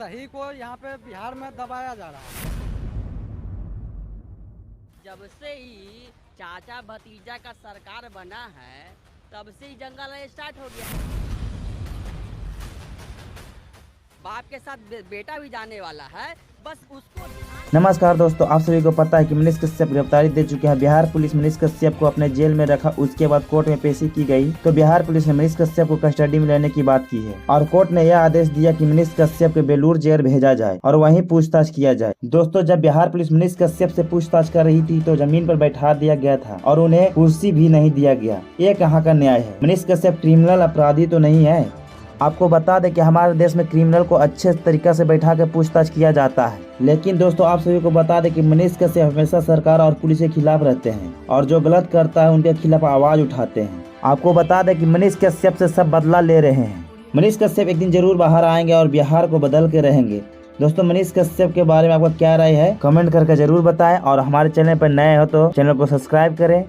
सही को यहाँ पे बिहार में दबाया जा रहा है। जब से ही चाचा भतीजा का सरकार बना है तब से ही जंगल स्टार्ट हो गया। बाप के साथ बेटा भी जाने वाला है, बस उसको। नमस्कार दोस्तों, आप सभी को पता है कि मनीष कश्यप गिरफ्तारी दे चुके हैं। बिहार पुलिस मनीष कश्यप को अपने जेल में रखा, उसके बाद कोर्ट में पेशी की गई तो बिहार पुलिस ने मनीष कश्यप को कस्टडी में लेने की बात की है और कोर्ट ने यह आदेश दिया कि मनीष कश्यप के बेलूर जेल भेजा जाए और वहीं पूछताछ किया जाए। दोस्तों, जब बिहार पुलिस मनीष कश्यप से पूछताछ कर रही थी तो जमीन पर बैठा दिया गया था और उन्हें कुर्सी भी नहीं दिया गया। ये कहाँ का न्याय है? मनीष कश्यप क्रिमिनल अपराधी तो नहीं है। आपको बता दें कि हमारे देश में क्रिमिनल को अच्छे तरीके से बैठा कर पूछताछ किया जाता है, लेकिन दोस्तों आप सभी को बता दें कि मनीष कश्यप हमेशा सरकार और पुलिस के खिलाफ रहते हैं और जो गलत करता है उनके खिलाफ आवाज उठाते हैं। आपको बता दें कि मनीष कश्यप से सब बदला ले रहे हैं। मनीष कश्यप एक दिन जरूर बाहर आएंगे और बिहार को बदल के रहेंगे। दोस्तों, मनीष कश्यप के बारे में आपका क्या राय है? कमेंट करके जरूर बताएं और हमारे चैनल पर नए हो तो चैनल को सब्सक्राइब करें।